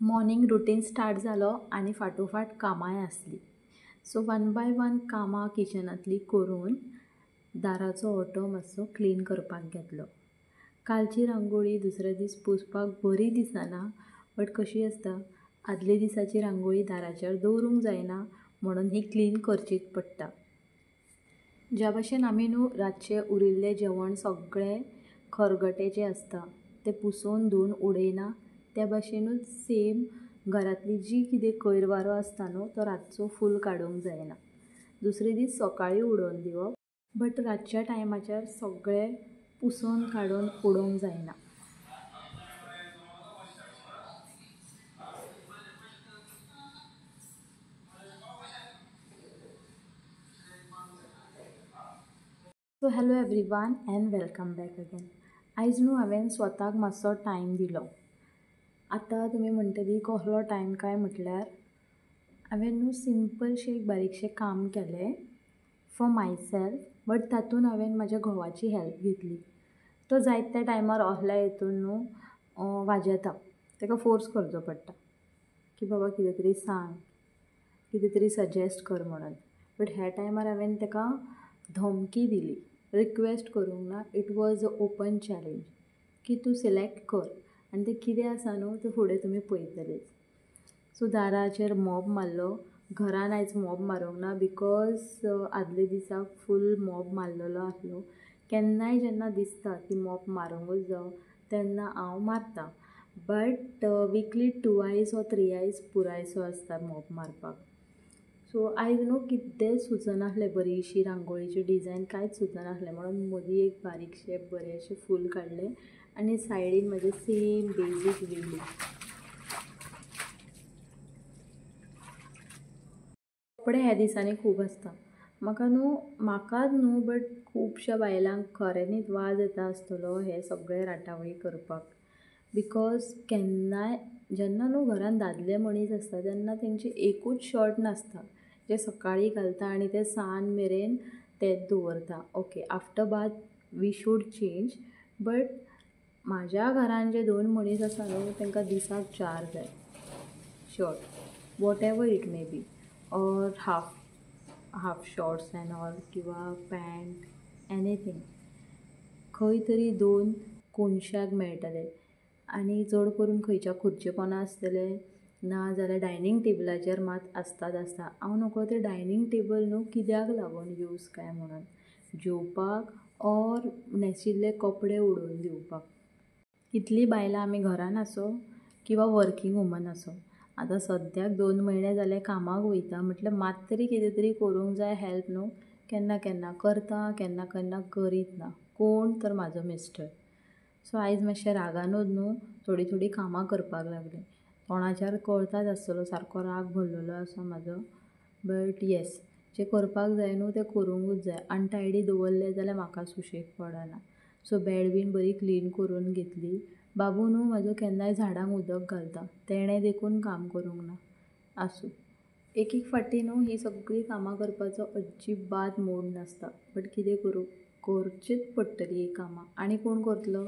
Morning routine start जालो आनी फाटोफाट कामांय आसलीं. सो वन बाय वन कामां किचनांतलीं करून दाराचो ओटो मातसो क्लीन करपाक घेतलो. कालची रांगोळी दुसरे दीस पुसपाक बरी दिसना, बट कशी आसता, आदले दिसाची रांगोळी दाराचेर दवरूंक जायना म्हणून ही क्लीन करचीच पडटा. ज्या भाशेन आमी रातचें उरिल्लें जेवण सगळें खरगटें जें आसता तें पुसून धुवन उडयना, त्या भाशेनूच सेम घरांतली जी कितें कोयर वारो आसता तो रातचो फूल काडूंक जायना. दुसरे दीस सकाळीं उडोवन दिवप, बट रातच्या टायमाचेर सगळें पुसून काडून उडोवंक जायना. So hello everyone end welcome back again. आयज हांवें स्वताक मातसो टायम दिलो. आतां तुमी म्हणटलीं कसलो टायम काय म्हटल्यार हांवें सिंपलशें एक बारीकशें काम केलें फॉर मायसेल्फ, बट तातूंत हांवें म्हाज्या घोवाची हेल्प घेतली. तो जायत्या टायमार असल्या हितून वाजेता, ताका फोर्स करचो पडटा की बाबा कितें तरी सांग, कितें तरी सजेस्ट कर म्हणून. बट ह्या टायमार हांवें ताका धमकी दिली, रिक्वेस्ट करूंक ना, it was a open challenge की तूं सिलेक्ट कर आनी तें कितें आसा तें फुडें तुमी पळयतलींच. सो दाराचेर मॉप मारलो. घरान आयज मॉप मारूंक ना बिकॉज आदले दिसाक फूल मॉप मारलेलो आसलो. केन्नाय जेन्ना दिसता की मॉप मारूंकूच जाय तेन्ना हांव मारतां, बट विकली 2 or 3 पुरायसो आसता मॉप मारपाक. सो आयज कितेंच सुचनासलें, बरीशी रांगोळीची डिजायन कांयच सुचनासलें म्हणून मदीं एक बारीकशें बरेंशें फूल काडलें आनी सायडीन म्हजें सेम बेजीक वेली. कपडे ह्या दिसांनी खूब आसता. म्हाकाच बट खुबश्या बायलांक खऱ्यांनीच वाज येता आसतलो हें सगळें राटावळी करपाक. बिकॉज केन्नाय जेन्ना घरान दादले मनीस आसता तेन्ना तेंची एकूच शर्ट नासता जें सकाळीं घालता आनी तें सांज मेरेन तेंच दवरता. Okay, after bath we should change, but म्हाज्या घरान जे 2 मनीस आसा तांकां दिसाक 4 जाय shirt, what ever it may be, or half shorts end all, किंवा पॅन्ट, एनीथींग. खंय तरी 2 कोनशाक मेळटले आनी चड करून खंयच्या खुर्चे पोंदा आसतले ना जाल्यार डायनींग टेबलाचेर मात आसताच आसता. हांव नकळो तें डायनींग टेबल कित्याक लागून यूज काय म्हणून, जेवपाक ऑर न्हेशिल्ले कपडे उडोवन दिवपाक. कितलीं बायलां आमी घरान आसूं किंवा वर्कींग वुमन आसूं, आतां सद्याक 2 म्हयने जाले कामाक वयता म्हटल्यार मात तरी कितें तरी करूंक जाय हेल्प केन्ना केन्ना करता, केन्ना केन्ना करीत ना. कोण तर म्हाजो मिस्टर. सो आयज मातशें रागानूच थोडी कामां करपाक लागलें. तोंडाचेर कळताच आसतलो सारको राग भरलेलो आसा म्हाजो, बट येस, जें करपाक जाय तें करूंकूच जाय. अनटायडी दवरलें जाल्यार म्हाका सुशेग पडना. सो बॅड बीन बरी क्लीन करून घेतली. बाबू म्हाजो केन्नाय झाडांक उदक घालता, तेणें देखून काम करूंक ना. आसूं, एक फावटी ही सगळीं कामां करपाचो अजिबात मूड नासता, बट कितें करूं, करचीच पडटलीं ही कामां. आनी कोण करतलो?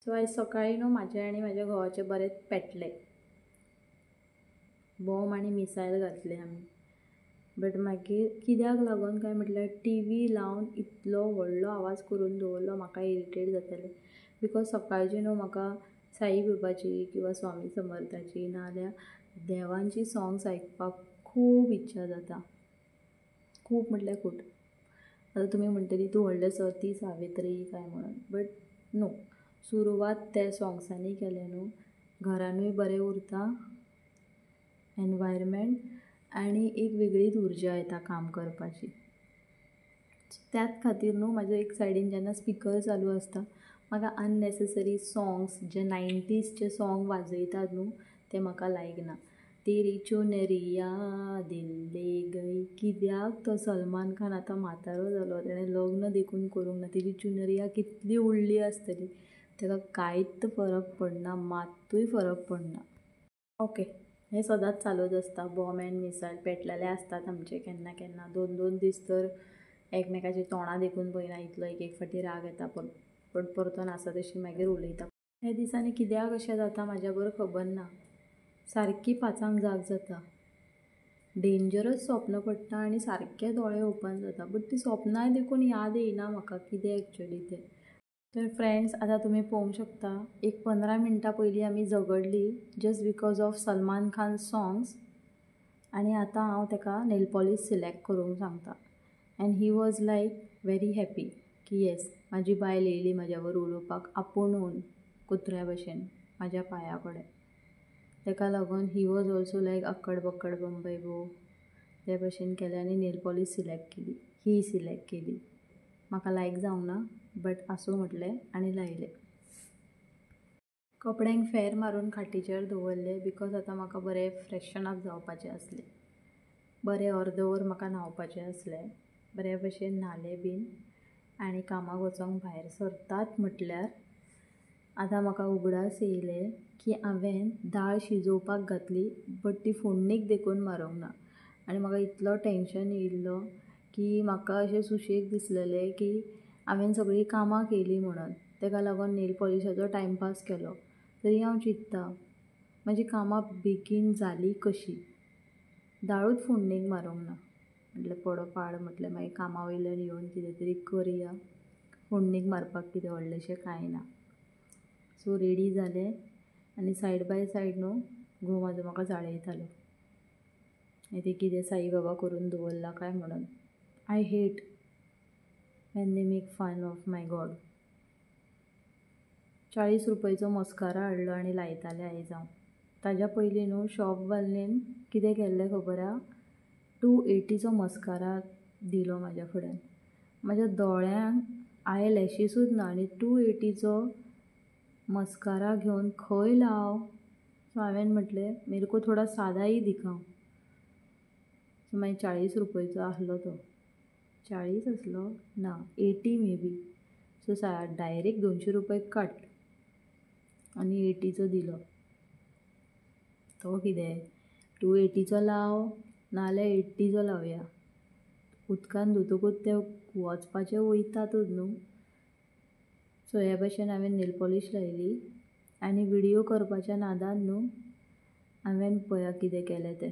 सो आयज सकाळीं म्हाजें आनी म्हाज्या घोवाचें बरेंच पेटलें. बॉम्ब आनी मिसायल घातले आमी. बट मागीर कित्याक लागून काय म्हटल्यार टीव्ही लावन इतलो व्हडलो आवाज करून दवरलो, म्हाका इरिटेट जातालें. बिकॉज सकाळचीं म्हाका साईबाबाची किंवा स्वामी समर्थाची नाजाल्यार देवांची सॉंग्स आयकपाक खूब इच्छा जाता. खूब म्हटल्यार खूब. आतां तुमी म्हणटलीं तूं व्हडलें सती सावित्री काय म्हणून, बट नो, सुरवात त्या सॉंग्सांनी केलें घरानूय बरें उरता, एनवायरमेंट, आनी एक वेगळीच उर्जा येता काम करपाची. त्याच खातीर म्हाजो एक सायडीन जेन्ना स्पिकर चालू आसता म्हाका अननेसेसरी सॉंग्स जे 90sचे सॉंग वाजयतात ते म्हाका लायक ना. तेरी चुनरिया दिल ले गई. कित्याक तो सलमान खान आतां म्हातारो जालो, तेणें लग्न देखून करूंक ना. तेजी चुनरिया कितली उडली आसतली, तेका कांयच फरक पडना, मात्तूय फरक पडना. ओके, हें सदांच चालूच आसता. बॉम्ब एंड मिसायल पेटलेले आसतात आमचे केन्ना केन्ना. 2-2 दीस तर एकमेकाची तोंडां देखून पळयना, इतलो एक फावटी राग येता. पण परतून आसा तशी मागीर उलयता. ह्या दिसांनी कित्याक अशें जाता म्हाज्या बरो खबर ना. सारकी 5 जाग जाता. डेंजरस स्वप्न पडटा आनी सारके दोळे ओपन जाता. बट ती स्वप्नाय देखून याद येयना म्हाका कितें एक्चुअली तें. तर फ्रेंड्स, आतां तुमी पळोवंक शकता, एक 15 मिनटां पयलीं आमी झगडलीं just because of Salman Khan songs. आनी आतां हांव तेका नेल पॉलिश सिलेक्ट करूंक सांगता. And he was like very happy की येस, म्हाजी बायल येयली म्हाज्या बरोबर उलोवपाक आपुणून कुत्र्या भशेन म्हाज्या पांया कडेन. तेका लागून ही वॉज ऑल्सो लायक अक्कड बक्कड बंबई बो ते भशेन केलें आनी नेल पॉलिश सिलेक्ट केली. ही सिलेक्ट केली. म्हाका लायक जावंक ना, बट आसूं म्हटलें आनी लायलें. कपड्यांक फॅर मारून खाटीचेर दवरले बिकॉज आतां म्हाका बरें फ्रेशन अप जावपाचें आसलें. बरें अर्दवर म्हाका न्हांवपाचें आसलें. बरे भशेन न्हालें बीन आनी कामाक वचोंक भायर सरतात म्हटल्यार आतां म्हाका उगडास येयलें की हांवें दाळ शिजोवपाक घातली, बट ती फोडणीक देखून मारूंक ना. आनी म्हाका इतलो टेंशन येयल्लो की म्हाका अशें सुशेग दिसलेलें की हांवें सगळीं कामां केलीं म्हणून. तेका लागून नेल पॉलिशाचो टायमपास केलो. तरी हांव चिंत्तां म्हाजी कामां बेगीन जालीं कशीं. दाळूच फोडणीक मारूंक ना. म्हटलें पडो पाड, म्हटलें मागीर कामा वयल्यान येवन कितें तरी करया. फोडणीक मारपाक कितें व्हडलेंशें कांय ना. सो रेडी जालें आनी सायड बाय सायड न्हू घोव म्हाजो म्हाका जाळयतालो. मागीर ते कितें साईबाबा करून दवरला काय म्हणून. I hate when they make fun of my god. 40 रुपयाचो मस्कारा हाडलो आनी लायतालें आयज हांव. ताज्या पयलीं न्हू शॉपवालेन कितें केल्लें खबर आहा, 280चो मस्कारा दिलो म्हाज्या फुड्यान. म्हाज्या दोळ्यांक आय लॅशीसूच ना आनी 280चो मस्कारा घेवन खंय लाव. सो हांवें म्हटलें मेरे को थोडा सादा ही दिखाओ. सो मागीर 40 रुपयाचो आसलो तो. 40 आसलो ना 80 मे बी. सो डायरेक्ट 200 रुपया कट आनी 80चो दिलो. तो कितें 280चो लाव नाल्यार 80चो लावया. उदकान धुतकूच ते वचपाचें वयतातूच न्हू. सो हे भशेन हांवें नेल पॉलिश लायली आनी विडियो करपाच्या नादान न्हू हांवें पळया कितें केलें तें.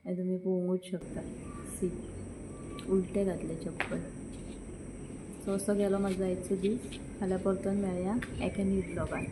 हें तुमी पळोवंकूच शकता. सी, उलटें घातलें चप्पल. सो असो गेलो म्हाजो आयचो दीस. फाल्यां परतून मेळया एका न्यू ब्लॉगान.